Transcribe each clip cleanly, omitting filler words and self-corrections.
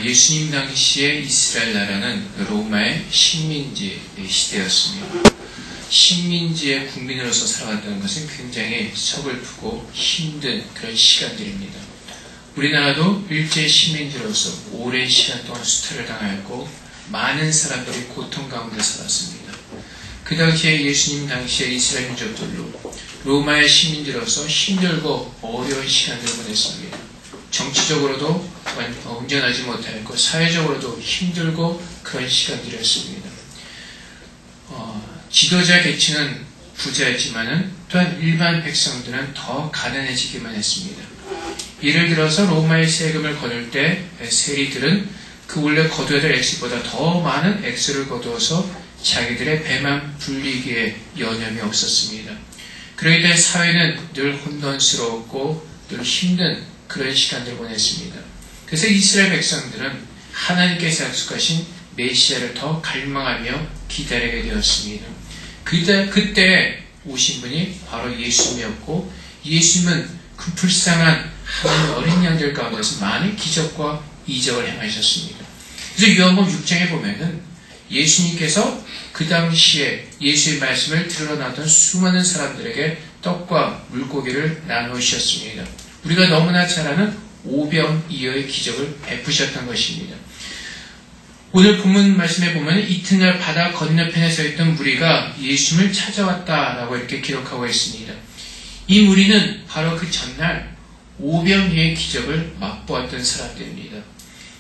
예수님 당시에 이스라엘 나라는 로마의 식민지 시대였습니다. 식민지의 국민으로서 살아갔다는 것은 굉장히 서글프고 힘든 그런 시간들입니다. 우리나라도 일제 식민지로서 오랜 시간 동안 수탈을 당하였고 많은 사람들이 고통 가운데 살았습니다. 그 당시에 예수님 당시에 이스라엘 민족들로 로마의 식민지로서 힘들고 어려운 시간들을 보냈습니다. 정치적으로도 온전하지 못하였고 사회적으로도 힘들고 그런 시간들이었습니다. 지도자 계층은 부자였지만은 또한 일반 백성들은 더 가난해지기만 했습니다. 예를 들어서 로마의 세금을 거둘 때 세리들은 그 원래 거둬야 될 액수보다 더 많은 액수를 거두어서 자기들의 배만 불리기에 여념이 없었습니다. 그러기 때문에 사회는 늘 혼돈스러웠고 늘 힘든 그런 시간들을 보냈습니다. 그래서 이스라엘 백성들은 하나님께서 약속하신 메시아를 더 갈망하며 기다리게 되었습니다. 그때 오신 분이 바로 예수님이었고 예수님은 그 불쌍한 하나님의 어린 양들 가운데서 많은 기적과 이적을 행하셨습니다. 그래서 요한복음 6장에 보면은 예수님께서 그 당시에 예수의 말씀을 들어놨던 수많은 사람들에게 떡과 물고기를 나누셨습니다. 우리가 너무나 잘 아는 오병이어의 기적을 베푸셨던 것입니다. 오늘 본문 말씀에 보면 이튿날 바다 건너편에 서 있던 무리가 예수님을 찾아왔다라고 이렇게 기록하고 있습니다. 이 무리는 바로 그 전날 오병이어의 기적을 맛보았던 사람들입니다.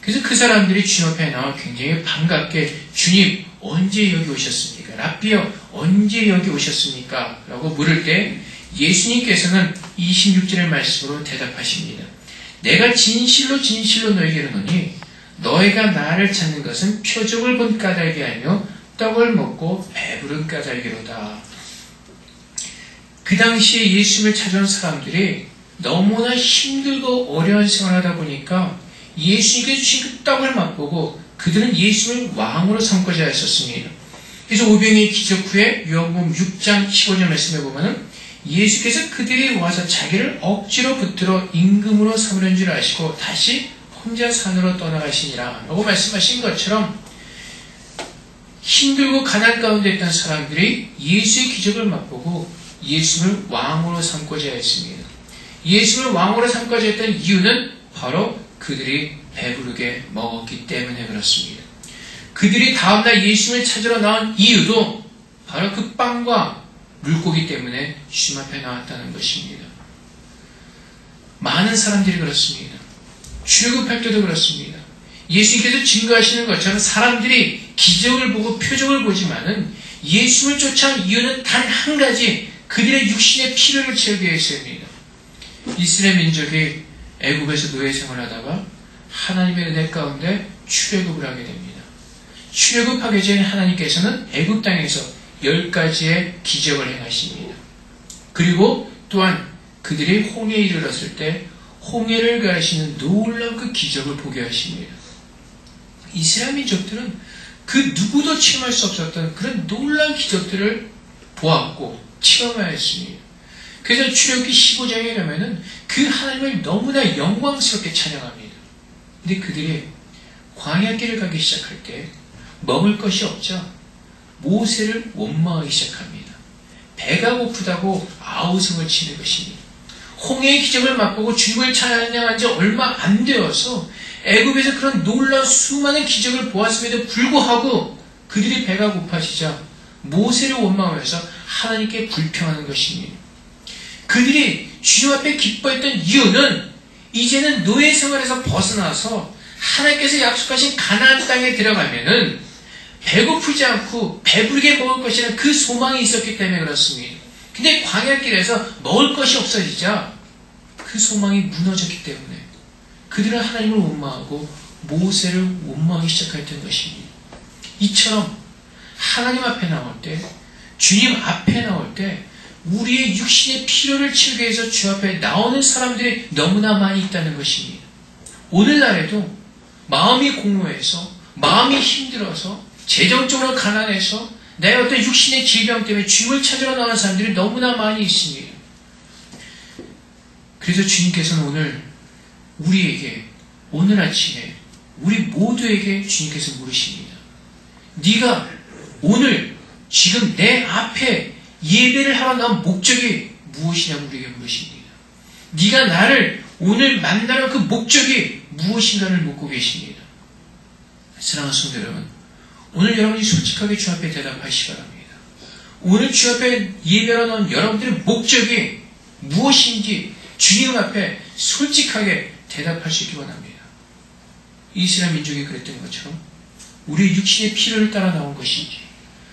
그래서 그 사람들이 주님 앞에 나와 굉장히 반갑게 주님 언제 여기 오셨습니까? 랍비여 언제 여기 오셨습니까? 라고 물을 때 예수님께서는 26절의 말씀으로 대답하십니다. 내가 진실로 너에게 이르노니 너희가 나를 찾는 것은 표적을 본 까닭이 아니요 떡을 먹고 배부른 까닭이로다. 그 당시에 예수님을 찾아온 사람들이 너무나 힘들고 어려운 생활을 하다 보니까 예수님께서 주신 그 떡을 맛보고 그들은 예수님을 왕으로 삼고자 했었습니다. 그래서 오병이어의 기적 후에 요한복음 6장 15절 말씀에 보면은 예수께서 그들이 와서 자기를 억지로 붙들어 임금으로 삼으려는 줄 아시고 다시 혼자 산으로 떠나가시니라 라고 말씀하신 것처럼 힘들고 가난 가운데 있던 사람들이 예수의 기적을 맛보고 예수를 왕으로 삼고자 했습니다. 예수를 왕으로 삼고자 했던 이유는 바로 그들이 배부르게 먹었기 때문에 그렇습니다. 그들이 다음날 예수를 찾으러 나온 이유도 바로 그 빵과 물고기 때문에 주님 앞에 나왔다는 것입니다. 많은 사람들이 그렇습니다. 출애굽할 때도 그렇습니다. 예수님께서 증거하시는 것처럼 사람들이 기적을 보고 표적을 보지만은 예수를 쫓아온 이유는 단 한 가지, 그들의 육신의 필요를 채우기 위해서입니다. 이스라엘 민족이 애굽에서 노예 생활하다가 하나님의 은혜 가운데 출애굽을 하게 됩니다. 출애굽하기 전에 하나님께서는 애굽 땅에서 10가지의 기적을 행하십니다. 그리고 또한 그들이 홍해에 이르렀을 때 홍해를 가시는 놀라운 그 기적을 보게 하십니다. 이스라엘 민족들은 그 누구도 체험할 수 없었던 그런 놀라운 기적들을 보았고 체험하였습니다. 그래서 출애굽기 15장에 가면은 그 하나님을 너무나 영광스럽게 찬양합니다. 근데 그들이 광야길을 가기 시작할 때 먹을 것이 없자 모세를 원망하기 시작합니다. 배가 고프다고 아우성을 치는 것입니다. 홍해의 기적을 맛보고 주님을 찬양한 지 얼마 안 되어서 애굽에서 그런 놀라운 수많은 기적을 보았음에도 불구하고 그들이 배가 고파지자 모세를 원망하면서 하나님께 불평하는 것입니다. 그들이 주님 앞에 기뻐했던 이유는 이제는 노예 생활에서 벗어나서 하나님께서 약속하신 가나안 땅에 들어가면은 배고프지 않고 배부르게 먹을 것이라는 그 소망이 있었기 때문에 그렇습니다. 근데 광야길에서 먹을 것이 없어지자 그 소망이 무너졌기 때문에 그들은 하나님을 원망하고 모세를 원망하기 시작했던 것입니다. 이처럼 하나님 앞에 나올 때, 주님 앞에 나올 때 우리의 육신의 필요를 채우기 위해서 주 앞에 나오는 사람들이 너무나 많이 있다는 것입니다. 오늘날에도 마음이 공허해서, 마음이 힘들어서, 재정적으로 가난해서 내 어떤 육신의 질병 때문에 주님을 찾으러 나가는 사람들이 너무나 많이 있습니다. 그래서 주님께서는 오늘 우리에게 오늘 아침에 우리 모두에게 주님께서 물으십니다. 네가 오늘 지금 내 앞에 예배를 하러 나온 목적이 무엇이냐고 우리에게 물으십니다. 네가 나를 오늘 만나는 그 목적이 무엇인가를 묻고 계십니다. 사랑하는 성도 여러분, 오늘 여러분이 솔직하게 주 앞에 대답하시기 바랍니다. 오늘 주 앞에 예배로 나온 여러분들의 목적이 무엇인지 주님 앞에 솔직하게 대답할 수 있기 원합니다. 이스라엘 민족이 그랬던 것처럼 우리 육신의 필요를 따라 나온 것인지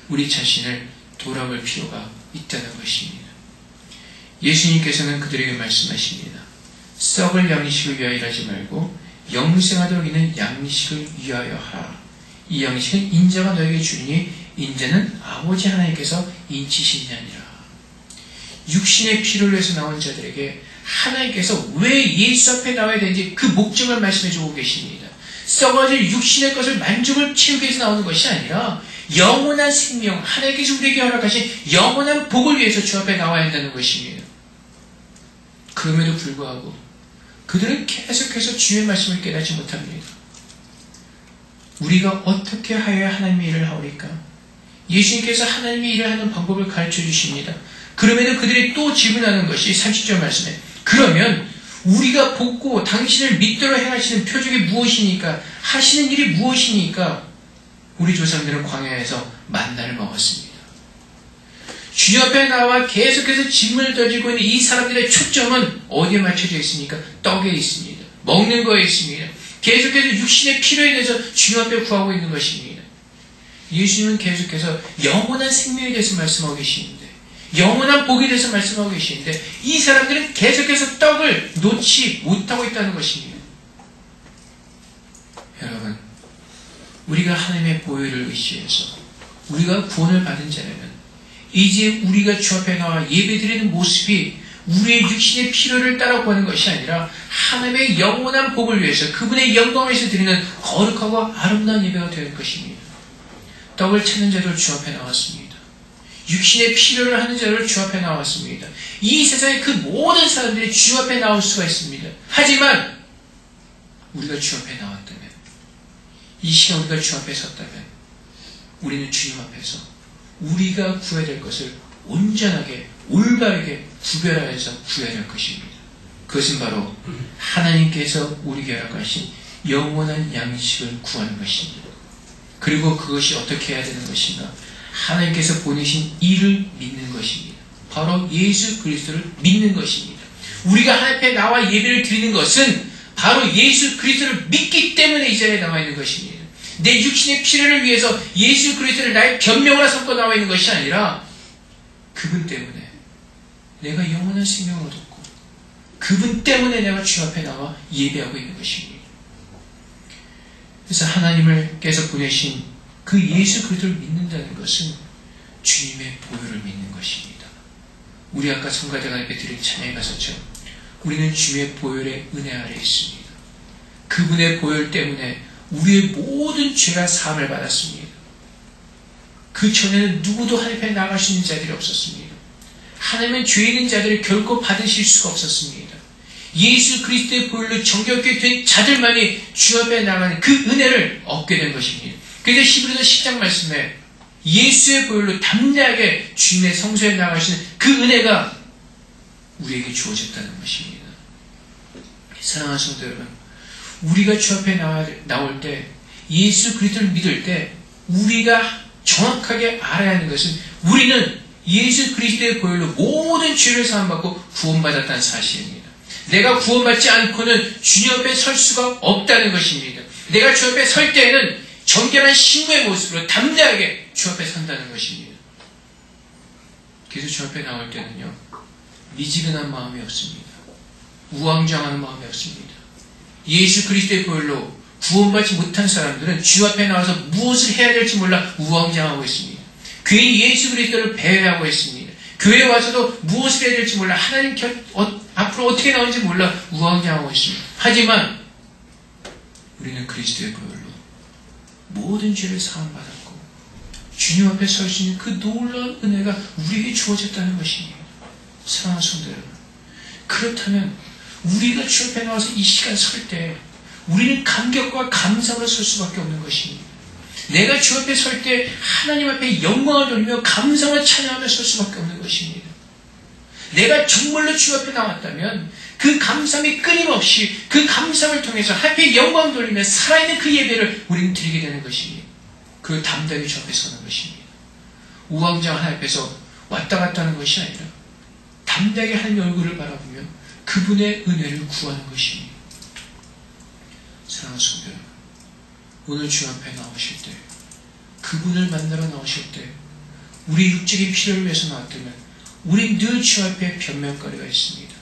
우리 자신을 돌아볼 필요가 있다는 것입니다. 예수님께서는 그들에게 말씀하십니다. 썩을 양식을 위하여 일하지 말고 영생하도록 있는 양식을 위하여 하라. 이 양식은 인자가 너에게 주니 인자는 아버지 하나님께서 인치시냐니라. 육신의 필요를 위해서 나온 자들에게 하나님께서 왜 예수 앞에 나와야 되는지 그 목적을 말씀해 주고 계십니다. 썩어질 육신의 것을 만족을 채우기 위해서 나오는 것이 아니라 영원한 생명, 하나님께서 우리에게 허락하신 영원한 복을 위해서 주 앞에 나와야 한다는 것입니다. 그럼에도 불구하고 그들은 계속해서 주의 말씀을 깨닫지 못합니다. 우리가 어떻게 하여야 하나님의 일을 하오리까? 예수님께서 하나님의 일을 하는 방법을 가르쳐 주십니다. 그럼에도 그들이 또 질문하는 것이 30절 말씀에 그러면 우리가 복고 당신을 믿도록 행하시는 표적이 무엇이니까? 하시는 일이 무엇이니까? 우리 조상들은 광야에서 만나를 먹었습니다. 주님 앞에 나와 계속해서 질문을 던지고 있는 이 사람들의 초점은 어디에 맞춰져 있습니까? 떡에 있습니다. 먹는 거에 있습니다. 계속해서 육신의 필요에 대해서 주님 앞에 구하고 있는 것입니다. 예수님은 계속해서 영원한 생명에 대해서 말씀하고 계시는데 영원한 복에 대해서 말씀하고 계시는데 이 사람들은 계속해서 떡을 놓지 못하고 있다는 것입니다. 여러분, 우리가 하나님의 보혈을 의지해서 우리가 구원을 받은 자라면 이제 우리가 주 앞에 나와 예배드리는 모습이 우리의 육신의 필요를 따라 구하는 것이 아니라 하나님의 영원한 복을 위해서 그분의 영광을 위해서 드리는 거룩하고 아름다운 예배가 될 것입니다. 떡을 찾는 자들 주 앞에 나왔습니다. 육신의 필요를 하는 자들 주 앞에 나왔습니다. 이 세상의 그 모든 사람들이 주 앞에 나올 수가 있습니다. 하지만 우리가 주 앞에 나왔다면 이 시간 우리가 주 앞에 섰다면 우리는 주님 앞에서 우리가 구해야 될 것을 온전하게 올바르게 구별하여서 구해야 될 것입니다. 그것은 바로 하나님께서 우리에게 허락하신 영원한 양식을 구하는 것입니다. 그리고 그것이 어떻게 해야 되는 것인가? 하나님께서 보내신 이를 믿는 것입니다. 바로 예수 그리스도를 믿는 것입니다. 우리가 하나님 앞에 나와 예배를 드리는 것은 바로 예수 그리스도를 믿기 때문에 이 자리에 나와 있는 것입니다. 내 육신의 필요를 위해서 예수 그리스도를 나의 변명으로 삼고 나와 있는 것이 아니라 그분 때문에 내가 영원한 생명을 얻었고 그분 때문에 내가 주 앞에 나와 예배하고 있는 것입니다. 그래서 하나님께서 보내신 그 예수 그리스도를 믿는다는 것은 주님의 보혈을 믿는 것입니다. 우리 아까 성가대가 앞에 드린 찬양에 가서죠. 우리는 주의 보혈의 은혜 아래 있습니다. 그분의 보혈 때문에 우리의 모든 죄가 사함을 받았습니다. 그 전에는 누구도 하나님 앞에 나갈 수 있는 자들이 없었습니다. 하나님은 죄 있는 자들을 결코 받으실 수가 없었습니다. 예수 그리스도의 보혈로 정결케 된 자들만이 주 앞에 나가는 그 은혜를 얻게 된 것입니다. 그래서 히브리서 10장 말씀에 예수의 보혈로 담대하게 주님의 성소에 나가시는 그 은혜가 우리에게 주어졌다는 것입니다. 사랑하는 성도 여러분, 우리가 주 앞에 나올 때 예수 그리스도를 믿을 때 우리가 정확하게 알아야 하는 것은 우리는 예수 그리스도의 보혈로 모든 죄를 사함받고 구원받았다는 사실입니다. 내가 구원받지 않고는 주님 앞에 설 수가 없다는 것입니다. 내가 주 앞에 설 때에는 정결한 신부의 모습으로 담대하게 주 앞에 선다는 것입니다. 그래서 주 앞에 나올 때는요, 미지근한 마음이 없습니다. 우왕좌왕하는 마음이 없습니다. 예수 그리스도의 보혈로 구원받지 못한 사람들은 주 앞에 나와서 무엇을 해야 될지 몰라 우왕좌왕하고 있습니다. 괜히 예수 그리스도를 배회하고 있습니다. 교회에 와서도 무엇을 해야 될지 몰라 하나님 앞으로 어떻게 나오는지 몰라 우왕좌왕하고 있습니다. 하지만 우리는 그리스도의 보혈로 모든 죄를 사함받았고 주님 앞에 설 수 있는 그 놀라운 은혜가 우리에게 주어졌다는 것입니다. 사랑하는 성도 여러분, 그렇다면 우리가 주 앞에 나와서 이 시간 설 때 우리는 감격과 감사로 설 수밖에 없는 것입니다. 내가 주 앞에 설 때 하나님 앞에 영광을 돌리며 감사와 찬양하며 설 수밖에 없는 것입니다. 내가 정말로 주 앞에 나왔다면 그 감사함이 끊임없이 그 감사함을 통해서 하나님께 영광을 돌리며 살아있는 그 예배를 우리는 드리게 되는 것입니다. 그 담대하게 주 앞에 서는 것입니다. 우왕좌왕 하나님 앞에서 왔다 갔다 하는 것이 아니라 담대하게 하나님의 얼굴을 바라보며 그분의 은혜를 구하는 것입니다. 사랑하는 성도 여러분, 오늘 주 앞에 나오실 때, 그분을 만나러 나오실 때 우리 육적인 필요를 위해서 나왔다면 우리 늘 주 앞에 변명거리가 있습니다.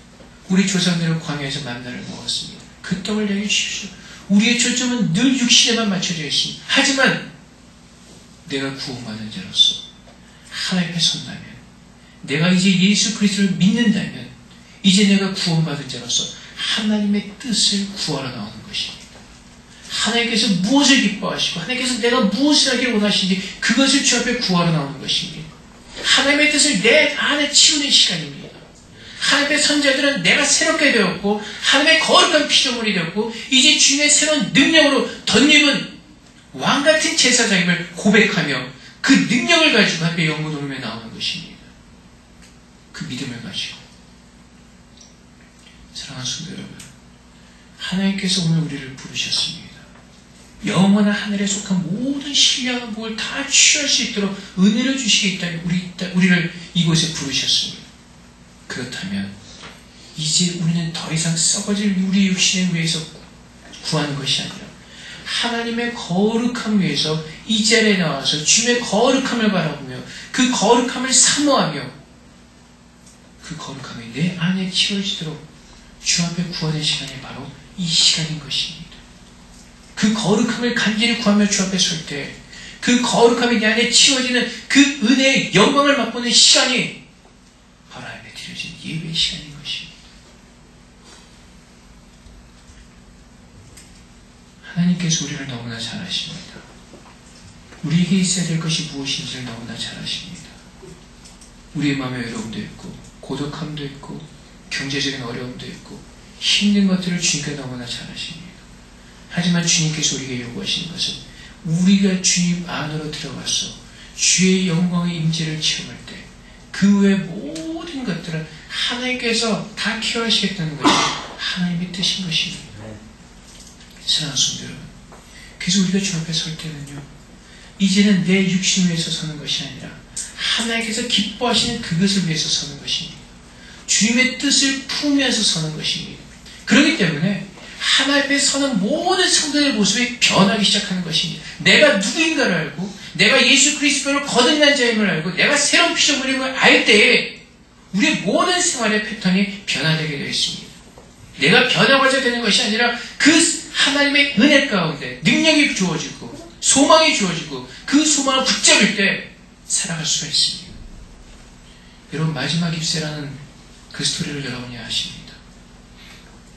우리 조상들은 광야에서 만나를 먹었습니다. 그 떡을 내게 주십시오. 우리의 초점은 늘 육신에만 맞춰져 있습니다. 하지만 내가 구원받은 자로서 하나님 앞에 선다면, 내가 이제 예수 그리스도를 믿는다면 이제 내가 구원받은 자로서 하나님의 뜻을 구하러 나오는 것입니다. 하나님께서 무엇을 기뻐하시고 하나님께서 내가 무엇을 하기를 원하시는지 그것을 주 앞에 구하러 나오는 것입니다. 하나님의 뜻을 내 안에 치우는 시간입니다. 하나님의 선자들은 내가 새롭게 되었고 하나님의 거룩한 피조물이 되었고 이제 주님의 새로운 능력으로 덧입은 왕같은 제사장임을 고백하며 그 능력을 가지고 하나님의 영광을 나오는 것입니다. 그 믿음을 가지고. 사랑하는 성도 여러분, 하나님께서 오늘 우리를 부르셨습니다. 영원한 하늘에 속한 모든 신령한 복을 다 취할 수 있도록 은혜를 주시겠다니 우리를 이곳에 부르셨습니다. 그렇다면 이제 우리는 더 이상 썩어질 우리 육신에 위해서 구하는 것이 아니라 하나님의 거룩함 위해서 이 자리에 나와서 주님의 거룩함을 바라보며 그 거룩함을 사모하며 그 거룩함이 내 안에 채워지도록 주 앞에 구하는 시간이 바로 이 시간인 것입니다. 그 거룩함을 간절히 구하며 주 앞에 설 때 그 거룩함이 내 안에 치워지는 그 은혜의 영광을 맛보는 시간이 바로 하나님께 드려진 예배의 시간인 것입니다. 하나님께서 우리를 너무나 잘 아십니다. 우리에게 있어야 될 것이 무엇인지를 너무나 잘 아십니다. 우리의 마음에 외로움도 있고 고독함도 있고 경제적인 어려움도 있고 힘든 것들을 주님께 너무나 잘 아십니다. 하지만 주님께서 우리에게 요구하시는 것은 우리가 주님 안으로 들어가서 주의 영광의 임재를 체험할 때 그 외 모든 것들은 하나님께서 다 케어하시겠다는 것이 하나님의 뜻인 것입니다. 사랑하는 성도 여러분, 그래서 우리가 주 앞에 설 때는요, 이제는 내 육신을 위해서 서는 것이 아니라 하나님께서 기뻐하시는 그것을 위해서 서는 것입니다. 주님의 뜻을 품으면서 서는 것입니다. 그렇기 때문에 하나님 앞에 서는 모든 성도의 모습이 변하기 시작하는 것입니다. 내가 누구인가를 알고 내가 예수 그리스도를 거듭난 자임을 알고 내가 새로운 피조물임을 알 때에 우리의 모든 생활의 패턴이 변화되게 되어 있습니다. 내가 변화가자 되는 것이 아니라 그 하나님의 은혜 가운데 능력이 주어지고 소망이 주어지고 그 소망을 붙잡을 때 살아갈 수가 있습니다. 여러분, 마지막 입새라는 그 스토리를 여러분이 아십니다.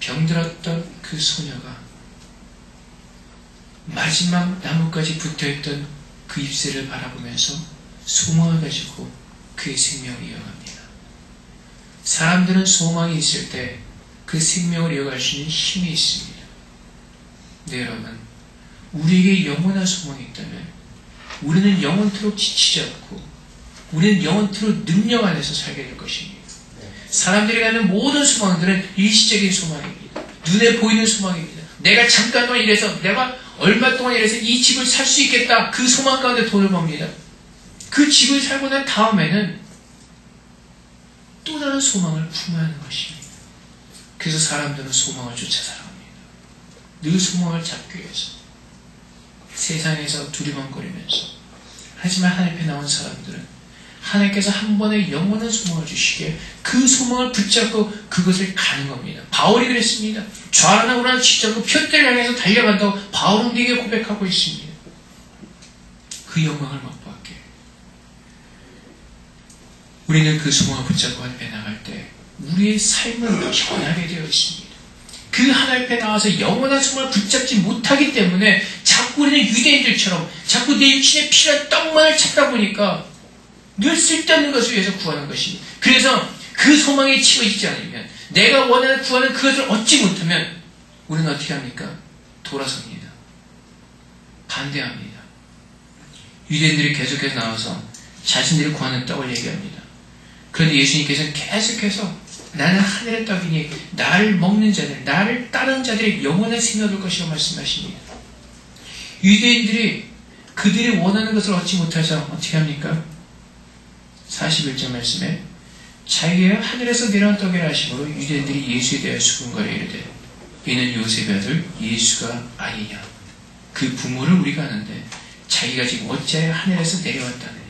병들었던 그 소녀가 마지막 나뭇가지 붙어있던 그 잎새를 바라보면서 소망을 가지고 그의 생명을 이어갑니다. 사람들은 소망이 있을 때 그 생명을 이어갈 수 있는 힘이 있습니다. 네, 여러분, 우리에게 영원한 소망이 있다면 우리는 영원토록 지치지 않고 우리는 영원토록 능력 안에서 살게 될 것입니다. 사람들이 갖는 모든 소망들은 일시적인 소망입니다. 눈에 보이는 소망입니다. 내가 잠깐 동안 일해서 내가 얼마 동안 일해서 이 집을 살 수 있겠다, 그 소망 가운데 돈을 법니다. 그 집을 살고 난 다음에는 또 다른 소망을 품어야 하는 것입니다. 그래서 사람들은 소망을 쫓아 살아갑니다. 늘 소망을 잡기 위해서 세상에서 두리번거리면서. 하지만 하나님 앞에 나온 사람들은 하나님께서 한 번에 영원한 소망을 주시기에 그 소망을 붙잡고 그것을 가는 겁니다. 바울이 그랬습니다. 좌란하고나 쥐잡고 표대를 향해서 달려간다고 바울은 우리에게 고백하고 있습니다. 그 영광을 맛보았기에 우리는 그 소망을 붙잡고 하나님 앞에 나갈 때 우리의 삶은 변하게 되어 있습니다. 그 하나님 앞에 나와서 영원한 소망을 붙잡지 못하기 때문에 자꾸 우리는 유대인들처럼 자꾸 내 육신에 필요한 떡만을 찾다 보니까 늘 쓸데없는 것을 위해서 구하는 것입니다. 그래서 그 소망에 치워지지 않으면 내가 원하는 구하는 그것을 얻지 못하면 우리는 어떻게 합니까? 돌아섭니다. 반대합니다. 유대인들이 계속해서 나와서 자신들이 구하는 떡을 얘기합니다. 그런데 예수님께서는 계속해서 나는 하늘의 떡이니 나를 먹는 자들, 나를 따르는 자들이 영원한 생명을 얻을 것이라고 말씀하십니다. 유대인들이 그들이 원하는 것을 얻지 못해서 어떻게 합니까? 41절 말씀에 자기가 하늘에서 내려온 떡이라 하심으로 유대인들이 예수에 대하여 수군거려 이르되 이는 요셉의 아들 예수가 아니냐. 그 부모를 우리가 아는데 자기가 지금 어찌하여 하늘에서 내려왔다느냐.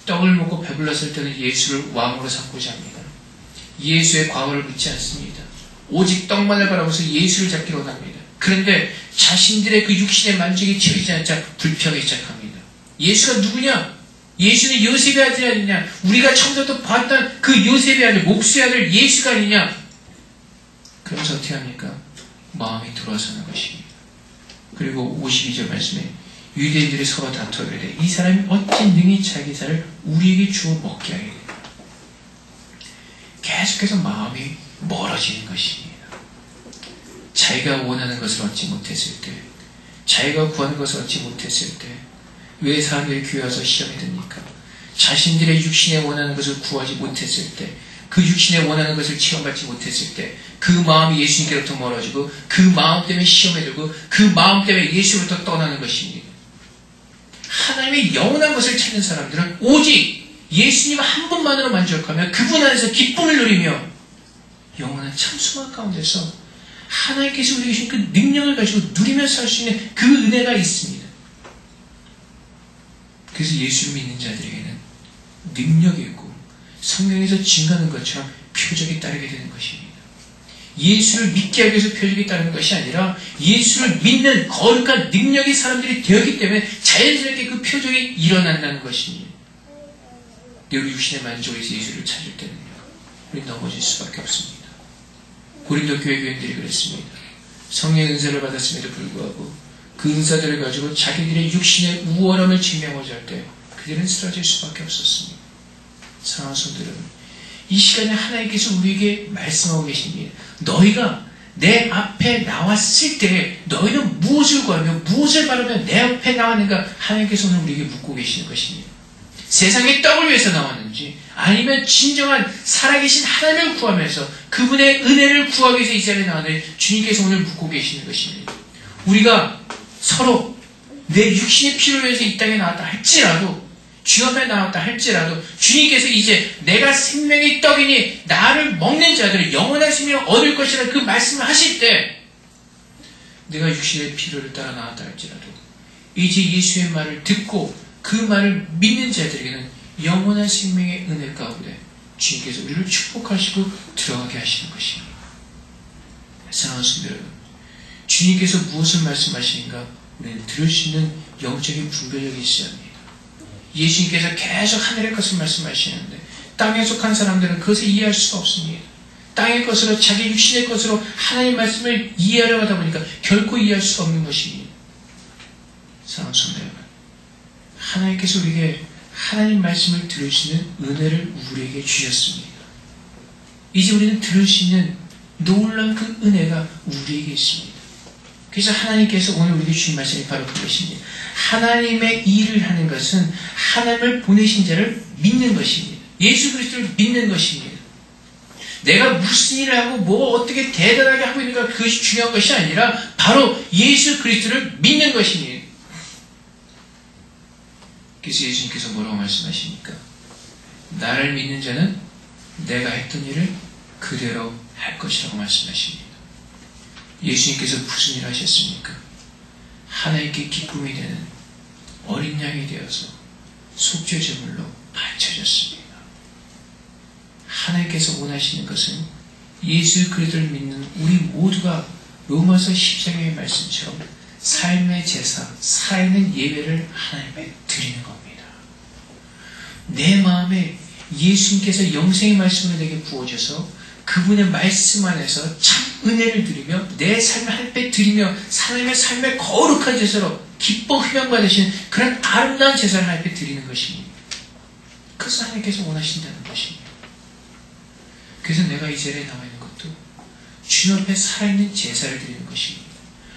떡을 먹고 배불렀을 때는 예수를 왕으로 삼고자 합니다. 예수의 과거를 묻지 않습니다. 오직 떡만을 바라보면서 예수를 잡기로 합니다. 그런데 자신들의 그 육신의 만족이 채우지 않자 불평하기 시작합니다. 예수가 누구냐? 예수는 요셉의 아들이 아니냐? 우리가 처음부터 봤던 그 요셉의 아들, 목수의 아들 예수가 아니냐? 그러면서 어떻게 합니까? 마음이 돌아서는 것입니다. 그리고 52절 말씀에 유대인들이 서로 다투게 이 사람이 어찌 능히 자기 살을 우리에게 주어 먹게 하게 되나. 계속해서 마음이 멀어지는 것입니다. 자기가 원하는 것을 얻지 못했을 때, 자기가 구하는 것을 얻지 못했을 때 왜 사람들이 교회 와서 시험이 듭니까? 자신들의 육신에 원하는 것을 구하지 못했을 때, 그 육신에 원하는 것을 체험받지 못했을 때 그 마음이 예수님께로부터 멀어지고 그 마음 때문에 시험에 들고 그 마음 때문에 예수로부터 떠나는 것입니다. 하나님의 영원한 것을 찾는 사람들은 오직 예수님 한 분만으로 만족하며 그분 안에서 기쁨을 누리며 영원한 참수만 가운데서 하나님께서 우리에게 주신 그 능력을 가지고 누리며 살 수 있는 그 은혜가 있습니다. 그래서 예수를 믿는 자들에게는 능력이 있고 성경에서 증거하는 것처럼 표적이 따르게 되는 것입니다. 예수를 믿게 하기 위해서 표적이 따르는 것이 아니라 예수를 믿는 거룩한 능력이 사람들이 되었기 때문에 자연스럽게 그 표적이 일어난다는 것입니다. 우리 육신의 만족에서 예수를 찾을 때는요, 우리 넘어질 수밖에 없습니다. 고린도 교회 교인들이 그랬습니다. 성령의 은사를 받았음에도 불구하고 그 은사들을 가지고 자기들의 육신의 우월함을 증명하자 할 때 그들은 쓰러질 수밖에 없었습니다. 사랑하는 성도 여러분, 이 시간에 하나님께서 우리에게 말씀하고 계십니다. 너희가 내 앞에 나왔을 때 너희는 무엇을 구하며 무엇을 바라며 내 앞에 나왔는가? 하나님께서 오늘 우리에게 묻고 계시는 것입니다. 세상의 떡을 위해서 나왔는지 아니면 진정한 살아계신 하나님을 구하면서 그분의 은혜를 구하기 위해서 이 자리에 나왔는지 주님께서 오늘 묻고 계시는 것입니다. 우리가 서로 내 육신의 필요를 위해서 이 땅에 나왔다 할지라도, 주 앞에 나왔다 할지라도 주님께서 이제 내가 생명의 떡이니 나를 먹는 자들은 영원한 생명을 얻을 것이라는 그 말씀을 하실 때 내가 육신의 필요를 따라 나왔다 할지라도 이제 예수의 말을 듣고 그 말을 믿는 자들에게는 영원한 생명의 은혜 가운데 주님께서 우리를 축복하시고 들어가게 하시는 것입니다. 사랑하는 성도 여러분, 주님께서 무엇을 말씀하시는가 우리는 들을 수 있는 영적인 분별력이 있어야 합니다. 예수님께서 계속 하늘의 것을 말씀하시는데 땅에 속한 사람들은 그것을 이해할 수가 없습니다. 땅의 것으로 자기 육신의 것으로 하나님의 말씀을 이해하려고 하다 보니까 결코 이해할 수 없는 것입니다. 사랑하는 성도 여러분, 하나님께서 우리에게 하나님 말씀을 들을 수 있는 은혜를 우리에게 주셨습니다. 이제 우리는 들을 수 있는 놀라운 그 은혜가 우리에게 있습니다. 그래서 하나님께서 오늘 우리에게 주신 말씀이 바로 그것입니다. 하나님의 일을 하는 것은 하나님을 보내신 자를 믿는 것입니다. 예수 그리스도를 믿는 것입니다. 내가 무슨 일을 하고 뭐 어떻게 대단하게 하고 있는가 그것이 중요한 것이 아니라 바로 예수 그리스도를 믿는 것입니다. 그래서 예수님께서 뭐라고 말씀하십니까? 나를 믿는 자는 내가 했던 일을 그대로 할 것이라고 말씀하십니다. 예수님께서 무슨 일을 하셨습니까? 하나님께 기쁨이 되는 어린 양이 되어서 속죄제물로 바쳐졌습니다. 하나님께서 원하시는 것은 예수 그리스도를 믿는 우리 모두가 로마서 10장의 말씀처럼 삶의 제사, 살아있는 예배를 하나님께 드리는 겁니다. 내 마음에 예수님께서 영생의 말씀을 내게 부어줘서 그분의 말씀 안에서 참 은혜를 드리며 내 삶을 하나님께 드리며 하나님의 삶의 거룩한 제사로 기뻐 흠양받으신 그런 아름다운 제사를 하나님께 드리는 것입니다. 그것을 하나님께서 원하신다는 것입니다. 그래서 내가 이 자리에 나와 있는 것도 주님 앞에 살아있는 제사를 드리는 것입니다.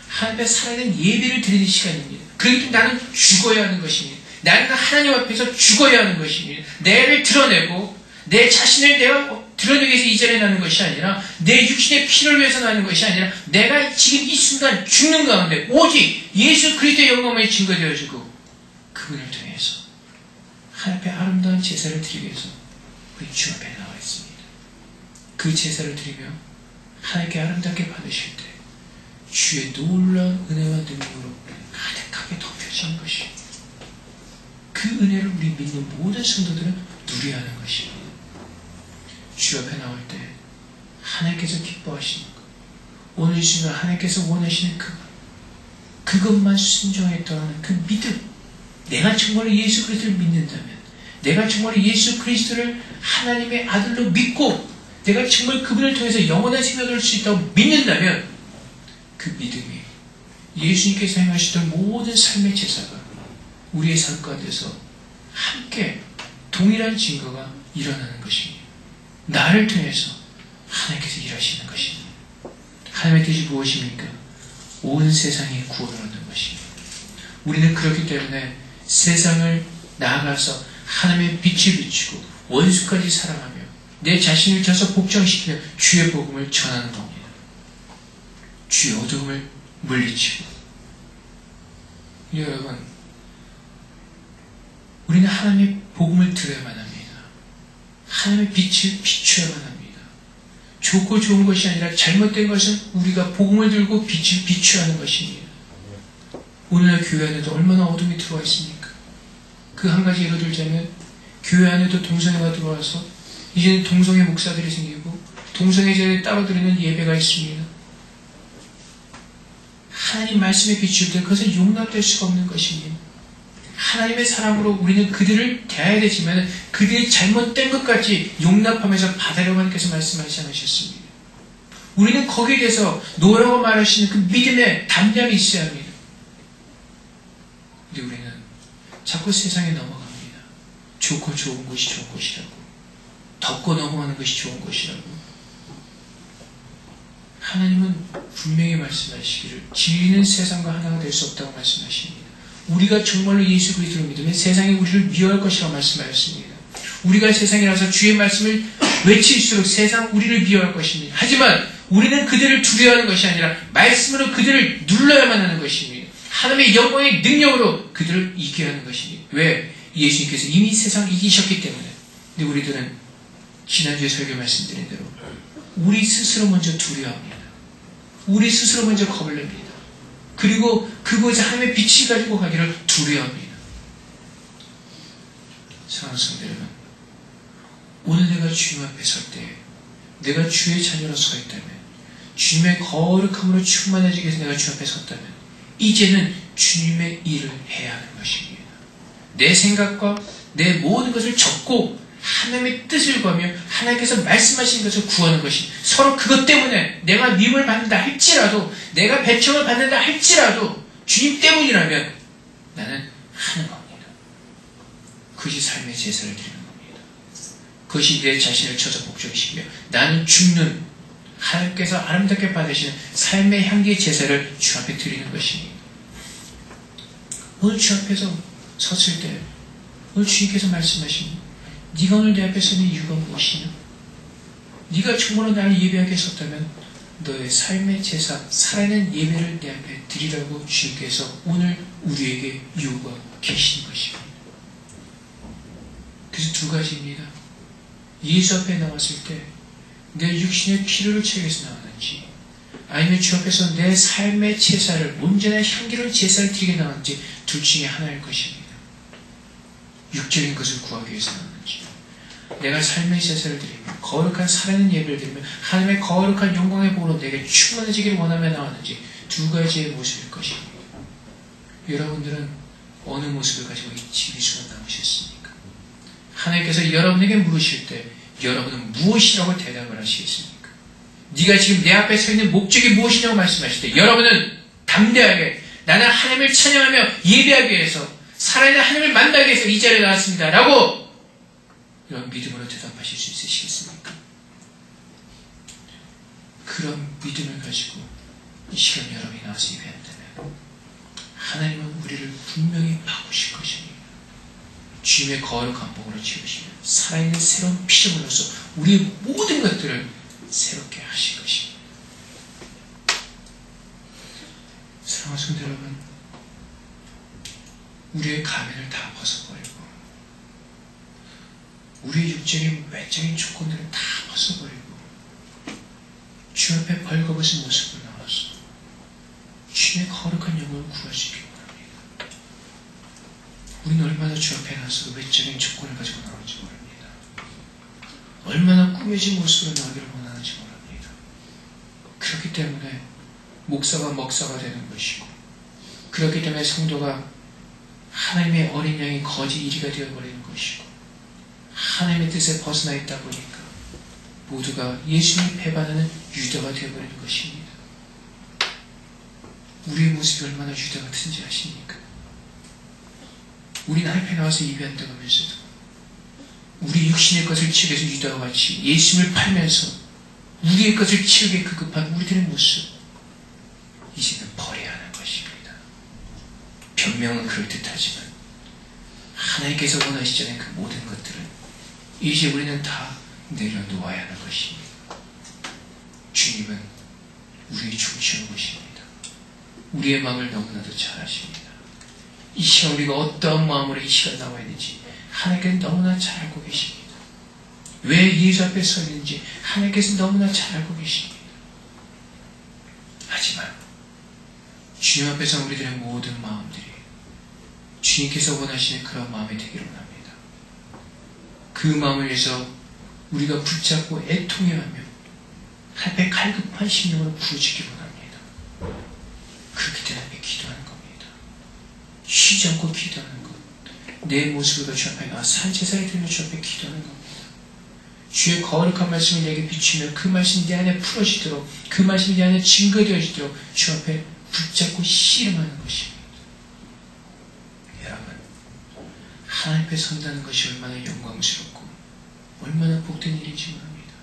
하나님 앞에 살아있는 예배를 드리는 시간입니다. 그렇기 때문에 나는 죽어야 하는 것입니다. 나는 하나님 앞에서 죽어야 하는 것입니다. 내를 드러내고 내 자신을 내가 드러내기 위해서 이 자리에 나는 것이 아니라 내 육신의 피를 위해서 나는 것이 아니라 내가 지금 이 순간 죽는 가운데 오직 예수 그리스도의 영광만이 증거되어지고 그분을 통해서 하나님 앞에 아름다운 제사를 드리기 위해서 우리 주 앞에 나와 있습니다. 그 제사를 드리며 하나님께 아름답게 받으실 때 주의 놀라운 은혜와 능력으로 가득하게 덮여지는 것입니다. 그 은혜를 우리 믿는 모든 성도들은 누려야 하는 것입니다. 주 앞에 나올 때 하나님께서 기뻐하시는 것, 오늘 이 순간 하나님께서 원하시는 그것만 순종했다는 그 믿음, 내가 정말 예수 그리스도를 믿는다면, 내가 정말 예수 그리스도를 하나님의 아들로 믿고 내가 정말 그분을 통해서 영원한 생명을 얻을 수 있다고 믿는다면 그 믿음이 예수님께서 행하시던 모든 삶의 제사가 우리의 삶 가운데서 함께 동일한 증거가 일어나는 것입니다. 나를 통해서 하나님께서 일하시는 것입니다. 하나님의 뜻이 무엇입니까? 온 세상이 구원을 얻는 것입니다. 우리는 그렇기 때문에 세상을 나아가서 하나님의 빛을 비추고 원수까지 사랑하며 내 자신을 져서 복종시키며 주의 복음을 전하는 겁니다. 주의 어두움을 물리치고. 여러분, 우리는 하나님의 복음을 들어야만 합니다. 하나님의 빛을 비추어야만 합니다. 좋고 좋은 것이 아니라 잘못된 것은 우리가 복음을 들고 빛을 비추어야 하는 것입니다. 오늘날 교회 안에도 얼마나 어둠이 들어와 있습니까? 그 한 가지 예로 들자면 교회 안에도 동성애가 들어와서 이제는 동성애 목사들이 생기고 동성애자를 따로 드리는 예배가 있습니다. 하나님 말씀에 비출 때 그것은 용납될 수가 없는 것입니다. 하나님의 사랑으로 우리는 그들을 대해야 되지만 그들이 잘못된 것까지 용납하면서 받으려고 하나님께서 말씀하지 않으셨습니다. 우리는 거기에 대해서 노라고 말하시는 그 믿음의 담량이 있어야 합니다. 근데 우리는 자꾸 세상에 넘어갑니다. 좋고 좋은 것이 좋은 것이라고, 덮고 넘어가는 것이 좋은 것이라고. 하나님은 분명히 말씀하시기를 진리는 세상과 하나가 될 수 없다고 말씀하십니다. 우리가 정말로 예수 그리스도를 믿으면 세상이 우리를 미워할 것이라고 말씀하셨습니다. 우리가 세상에 나서 주의 말씀을 외칠수록 세상 우리를 미워할 것입니다. 하지만 우리는 그들을 두려워하는 것이 아니라 말씀으로 그들을 눌러야만 하는 것입니다. 하나님의 영광의 능력으로 그들을 이겨야 하는 것입니다. 왜? 예수님께서 이미 세상을 이기셨기 때문에. 근데 우리들은 지난주에 설교 말씀드린 대로 우리 스스로 먼저 두려워합니다. 우리 스스로 먼저 겁을 냅니다. 그리고 그곳에 하나님의 빛이 가지고 가기를 두려워합니다. 사랑하는 성도 여러분, 오늘 내가 주님 앞에 설 때 내가 주의 자녀로 서 있다면, 주님의 거룩함으로 충만해지기 위해서 내가 주 앞에 섰다면 이제는 주님의 일을 해야 하는 것입니다. 내 생각과 내 모든 것을 접고 하나님의 뜻을 구하며 하나님께서 말씀하신 것을 구하는 것이, 서로 그것 때문에 내가 미움을 받는다 할지라도, 내가 배척을 받는다 할지라도 주님 때문이라면 나는 하는 겁니다. 그것이 삶의 제사를 드리는 겁니다. 그것이 내 자신을 쳐서 복종시키며 나는 죽는 하나님께서 아름답게 받으시는 삶의 향기의 제사를 주 앞에 드리는 것입니다. 오늘 주 앞에서 섰을 때 오늘 주님께서 말씀하십니다. 네가 오늘 내 앞에 서는 이유가 무엇이냐? 네가 정말로 나를 예배하게 섰다면 너의 삶의 제사, 살아있는 예배를 내 앞에 드리라고 주님께서 오늘 우리에게 요구하고 계시는 것입니다. 그래서 두 가지입니다. 예수 앞에 나왔을 때 내 육신의 피로를 채워서 나왔는지, 아니면 주 앞에서 내 삶의 제사를, 온전한 향기로운 제사를 드리게 나왔는지, 둘 중에 하나일 것입니다. 육적인 것을 구하기 위해서 나왔는지, 내가 삶의 제사를 드리며 거룩한 살아있는 예배를 드리며 하나님의 거룩한 영광의 복으로 내게 충만해지기를 원하며 나왔는지, 두 가지의 모습일 것입니다. 여러분들은 어느 모습을 가지고 이 순간 나오셨습니까? 하나님께서 여러분에게 물으실 때 여러분은 무엇이라고 대답을 하시겠습니까? 네가 지금 내 앞에 서 있는 목적이 무엇이냐고 말씀하실 때 여러분은 담대하게 나는 하나님을 찬양하며 예배하기 위해서, 살아있는 하나님을 만나기 위해서 이 자리에 나왔습니다 라고 이런 믿음으로 대답하실 수 있으시겠습니까? 그런 믿음을 가지고 이 시간 여러분이 나와서 예배한다면 하나님은 우리를 분명히 바꾸실 것입니다. 주님의 거룩한 복으로 지으시며 살아있는 새로운 피조물로서 우리의 모든 것들을 새롭게 하실 것입니다. 사랑하는 성도 여러분, 우리의 가면을 다 벗어버리고 우리의 육적인 외적인 조건들을 다 벗어버리고 주 앞에 벌거벗은 모습으로 나와서 주님의 거룩한 영광을 구하시기 원합니다. 우리는 얼마나 주 앞에 나서 외적인 조건을 가지고 나오는지 모릅니다. 얼마나 꾸며진 모습으로 나오기를 원하는지 모릅니다. 그렇기 때문에 목사가 먹사가 되는 것이고, 그렇기 때문에 성도가 하나님의 어린 양이 거지 이리가 되어버리는 것이고, 하나님의 뜻에 벗어나 있다 보니까 모두가 예수님을 배반하는 유다가 되어버리는 것입니다. 우리의 모습이 얼마나 유다 같은지 아십니까? 우리는 하나님 앞에 나와서 예배한다고 하면서도 우리 육신의 것을 치기 위해서 유다와 같이 예수님을 팔면서 우리의 것을 치우게 급급한 우리들의 모습, 이제는 버려야 하는 것입니다. 변명은 그럴듯하지만 하나님께서 원하시지 않은 그 모든 것들은 이제 우리는 다 내려놓아야 하는 것입니다. 주님은 우리의 중심을 보십니다. 우리의 마음을 너무나도 잘 아십니다. 이 시간 우리가 어떠한 마음으로 이 시간 나와야 되는지 하나님께서 너무나 잘 알고 계십니다. 왜 예수 앞에 서 있는지 하나님께서 너무나 잘 알고 계십니다. 하지만 주님 앞에서 우리들의 모든 마음들이 주님께서 원하시는 그런 마음이 되기를 원합니다. 그 마음을 위해서 우리가 붙잡고 애통해하며 하나님의 갈급한 심령으로 부르짖기 원합니다. 그렇기 때문에 기도하는 겁니다. 쉬지 않고 기도하는 것, 내 모습으로 주 앞에 나와 산제사를 들며 주 앞에 기도하는 겁니다. 주의 거룩한 말씀을 내게 비추며 그 말씀이 내 안에 풀어지도록, 그 말씀이 내 안에 증거되어지도록 주 앞에 붙잡고 씨름하는 것입니다. 여러분, 하나님 앞에 선다는 것이 얼마나 영광스럽고 얼마나 복된 일인지 모릅니다.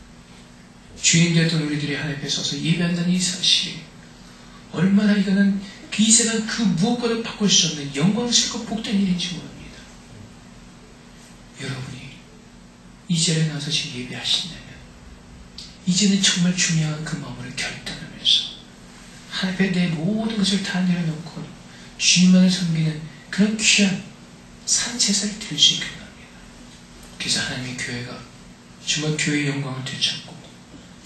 주인 되었던 우리들이 하나님 앞에 서서 예배한다는 이 사실이 얼마나 이거는 이 세상 그 무엇과도 바꿀 수 없는 영광스럽고 복된 일인지 모릅니다. 여러분이 이 자리에 나와서 지금 예배하신다면 이제는 정말 중요한 그 마음을 결단하면서 하나님 앞에 내 모든 것을 다 내려놓고 주님만을 섬기는 그런 귀한 산제사를 드릴 수 있게 합니다. 그래서 하나님의 교회가 정말 교회의 영광을 되찾고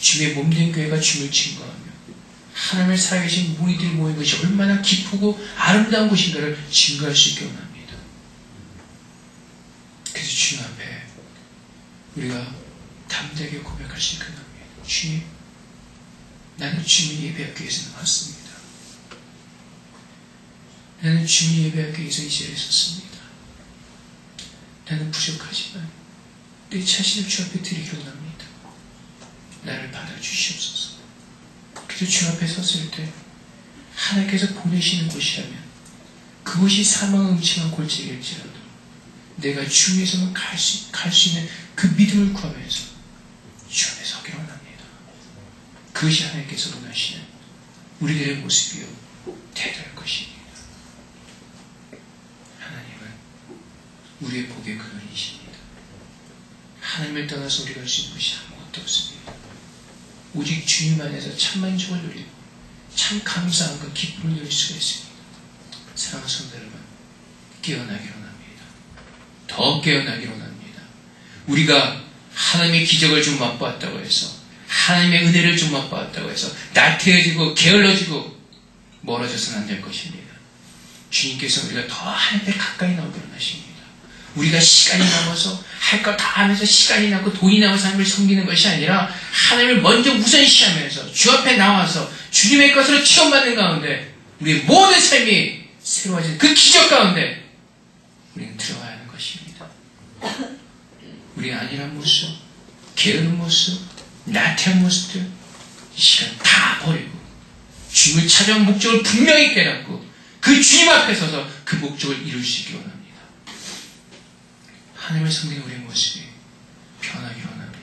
주님의 몸된 교회가 주님을 증거하며 하나님을 살아계신 무리들이 모인 것이 얼마나 기쁘고 아름다운 곳인가를 증거할 수 있게 원합니다. 그래서 주님 앞에 우리가 담대하게 고백할 수 있게 합니다. 주님, 나는 주님을 예배하기 위해서 나왔습니다. 나는 주님을 예배하기 위해서 이 자리에 섰습니다. 나는 부족하지만 내 자신을 주 앞에 드리기 원합니다. 나를 받아주시옵소서. 그래서 주 앞에 섰을 때 하나님께서 보내시는 곳이라면 그곳이 사망 음침한 골짜기일지라도 내가 주 위에서만 갈 수 있는 그 믿음을 구하면서 주 앞에 서기를 원합니다. 그것이 하나님께서 원하시는 우리들의 모습이요 태도일 것입니다. 하나님은 우리의 복의 근원이십니다. 하나님을 떠나서 우리가 할 수 있는 것이 아무것도 없습니다. 오직 주님 안에서 참 만족을 누리고 참 감사한 그 기쁨을 누릴 수가 있습니다. 사랑하는 성도 여러분, 깨어나기를 원합니다. 더 깨어나기를 원합니다. 우리가 하나님의 기적을 좀 맛보았다고 해서, 하나님의 은혜를 좀 맛보았다고 해서 나태해지고 게을러지고 멀어져서는 안 될 것입니다. 주님께서 우리가 더 하나님께 가까이 나오기를 원하십니다. 우리가 시간이 남아서 할 거 다 하면서 시간이 남고 돈이 남아서 하나님을 섬기는 것이 아니라 하나님을 먼저 우선시하면서 주 앞에 나와서 주님의 것으로 체험받는 가운데 우리의 모든 삶이 새로워지는 그 기적 가운데 우리는 들어가야 하는 것입니다. 우리의 안일한 모습, 게으른 모습, 나태한 모습들 이 시간 다 버리고 주님을 찾아온 목적을 분명히 깨닫고 그 주님 앞에 서서 그 목적을 이룰 수 있기 원합니다. 하나님을 섬기는 우리의 모습이 변하기 원합니다.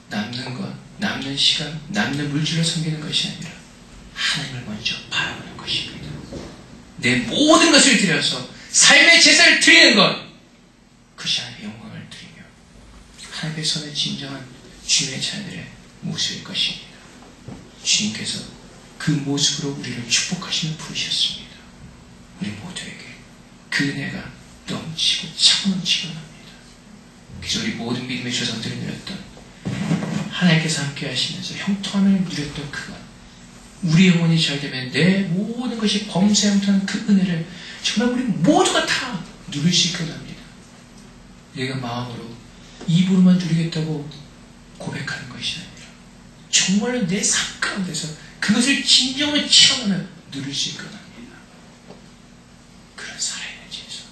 남는 것, 남는 시간, 남는 물질로 섬기는 것이 아니라 하나님을 먼저 바라보는 것입니다. 내 모든 것을 들여서 삶의 제사를 드리는 것, 그것이 하나님의 영광을 드리며 하나님의 손에 진정한 주님의 자녀들의 모습일 것입니다. 주님께서 그 모습으로 우리를 축복하시며 부르셨습니다. 우리 모두에게 그 은혜가 넘치고 차고 넘치고 납니다. 그래서 우리 모든 믿음의 조상들이 누렸던 하나님께서 함께 하시면서 형통함을 누렸던 그것, 우리 영혼이 잘되면 내 모든 것이 범사에 형통하는 그 은혜를 정말 우리 모두가 다 누릴 수 있게 합니다. 내가 마음으로 입으로만 누리겠다고 고백하는 것이 아니라 정말로 내 삶 가운데서 그것을 진정으로 체험하며 누릴 수 있게 합니다. 그런 살아있는 제사,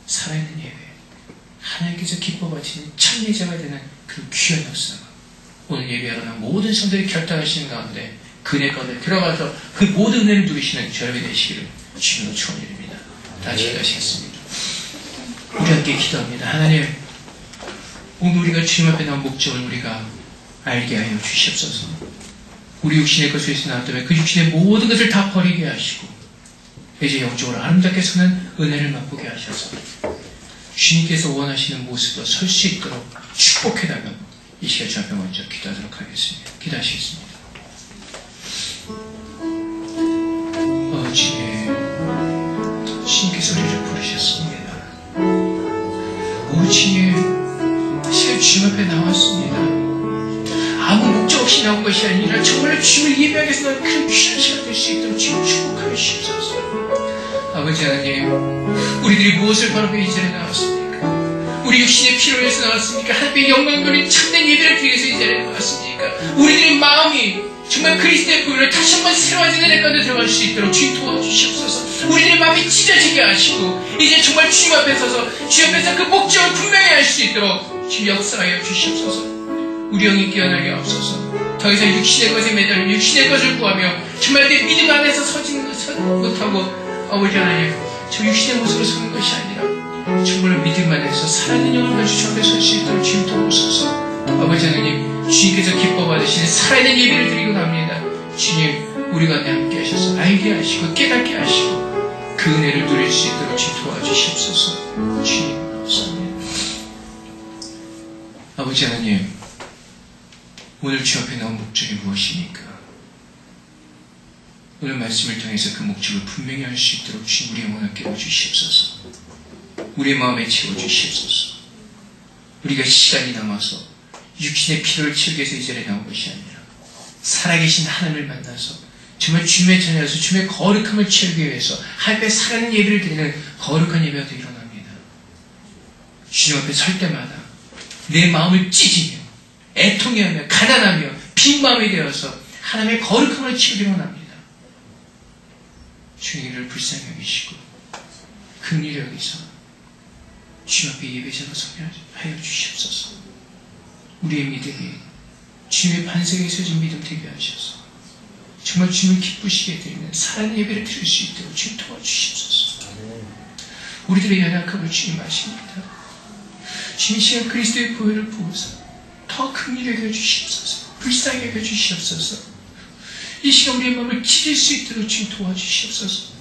살아있는 예배, 하나님께서 기뻐 받으시는 참 예배가 되는 그 귀한 역사가 오늘 예배하는 모든 성도들이 결단하시는 가운데 그 은혜 가운데 들어가서 그 모든 은혜를 누리시는 저녁이 되시기를 주님으로 축원드립니다. 다 기도하시겠습니다. 우리 함께 기도합니다. 하나님, 오늘 우리가 주님 앞에 나온 목적을 우리가 알게 하여 주시옵소서. 우리 육신의 것에서 나왔다면 그 육신의 모든 것을 다 버리게 하시고 이제 영적으로 아름답게 서는 은혜를 맛보게 하셔서 주님께서 원하시는 모습으로 설 수 있도록 축복해달라고 이 시간 주 앞에 먼저 기도하도록 하겠습니다. 기도하시겠습니다. 주님께서 우리를 부르셨습니다. 주님, 새 주님 앞에 나왔습니다. 아무 목적 없이 나온 것이 아니라 정말로 주님을 예배하기 위해서 나온 그 귀한 시간 될 수 있도록 주님 축복하여 주옵소서. 아버지 하나님, 우리들이 무엇을 바라보며 이 자리에 나왔습니까? 우리 육신의 피로를 위해서 나왔습니까? 하나님의 영광 돌린 참된 예배를 드리기 위해서 이 자리에 나왔습니까? 우리들의 마음이 정말 그리스도의 보혈을 다시 한번 새로워지는 내 가운데 들어갈 수 있도록 주님 도와주시옵소서. 우리들의 마음이 찢어지게 하시고 이제 정말 주님 앞에 서서 주님 앞에서 그 목적을 분명히 할 수 있도록 주님 역사하여 주시옵소서. 우리 영이 깨어나게 하옵소서. 더 이상 육신의 것에 매달려 육신의 것을 구하며 정말 내 믿음 안에서 서지 못하고 아버지 하나님, 저 육신의 모습으로 서는 것이 아니라 정말로 믿음 안에서 살아있는 영을 가지고 주 앞에 설 수 있도록 주님 도우소서. 아버지 하나님, 주님께서 기뻐 받으시는 살아있는 예배를 드리고 갑니다. 주님, 우리 가운데 함께 하셔서 알게 하시고 깨닫게 하시고 그 은혜를 누릴 수 있도록 주님 도와주시옵소서. 주님 감사합니다. 아버지 하나님, 오늘 주 앞에 나온 목적이 무엇입니까? 오늘 말씀을 통해서 그 목적을 분명히 할 수 있도록 주님 우리 영혼을 깨워주시옵소서. 우리의 마음에 채워주시옵소서. 우리가 시간이 남아서 육신의 피로를 채우기 위해서 이 자리에 나온 것이 아니라 살아계신 하나님을 만나서 정말 주님의 자녀로서 주님의 거룩함을 채우기 위해서 하나님의 살아있는 예배를 드리는 거룩한 예배가 되기로 합니다. 주님 앞에 설 때마다 내 마음을 찢으며 애통해하며 가난하며 빈 마음이 되어서 하나님의 거룩함을 채우기로 합니다. 주님을 불쌍히 여기시고 긍휼히 여기서 주님 앞에 예배자로 서게 하여 주시옵소서. 우리의 믿음이 주님의 반석에 서진 믿음 되게 하셔서 정말 주님을 기쁘시게 드리는 살아있는 예배를 드릴 수 있도록 주님 도와주시옵소서. 우리들의 연약함을 주님 아십니다. 주님 이 시간 그리스도의 보혈을 부어서 더 긍휼히 여겨주시옵소서. 불쌍히 여겨주시옵소서. 이 시간 우리의 마음을 찢을 수 있도록 주님 도와주시옵소서.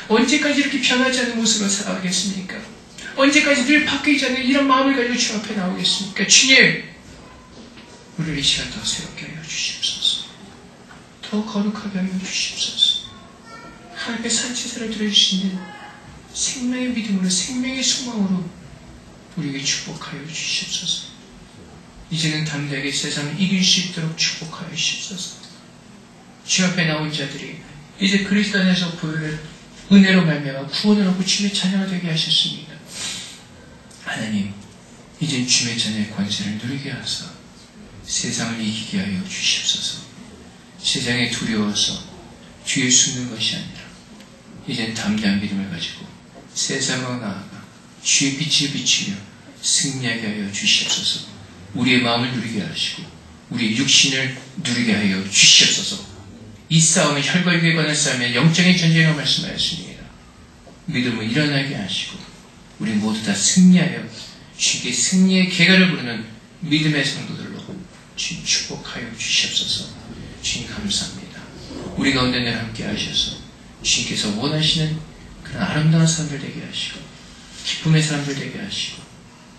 언제까지 이렇게 변하지 않는 모습으로 살아가겠습니까? 언제까지 늘 바뀌지 않는 이런 마음을 가지고 주 앞에 나오겠습니까? 주님, 우리를 이 시간 더 새롭게 하여 주시옵소서. 더 거룩하게 하여 주시옵소서. 하나님의 산치사를 드릴 수 있는 생명의 믿음으로 생명의 소망으로 우리에게 축복하여 주시옵소서. 이제는 담대하게 세상을 이길 수 있도록 축복하여 주시옵소서. 주 앞에 나온 자들이 이제 그리스도 안에서 보혈을 은혜로 말미암아 구원을 얻고 주님의 자녀가 되게 하셨습니다. 하나님, 이젠 주님의 자녀의 권세를 누리게 하사 세상을 이기게 하여 주시옵소서. 세상에 두려워서 뒤에 숨는 것이 아니라 이젠 담대한 믿음을 가지고 세상으로 나아가 주의 빛을 비추며 승리하게 하여 주시옵소서. 우리의 마음을 누리게 하시고 우리의 육신을 누리게 하여 주시옵소서. 이 싸움은 혈과 육에 관한 싸움에 영적인 전쟁이라고 말씀하였습니다. 믿음을 일어나게 하시고 우리 모두 다 승리하여 주께 승리의 계가를 부르는 믿음의 성도들로 주님 축복하여 주시옵소서. 주님 감사합니다. 우리 가운데 늘 함께 하셔서 주님께서 원하시는 그런 아름다운 사람들 되게 하시고 기쁨의 사람들 되게 하시고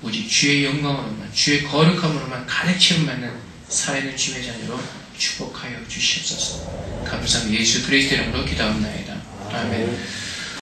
오직 주의 영광으로만 주의 거룩함으로만 가득 채움받는 살아있는 주님의 자녀로 축복하여 주시옵소서. 감사합니다. 예수 그리스도 이름으로 기도합나이다. 아멘.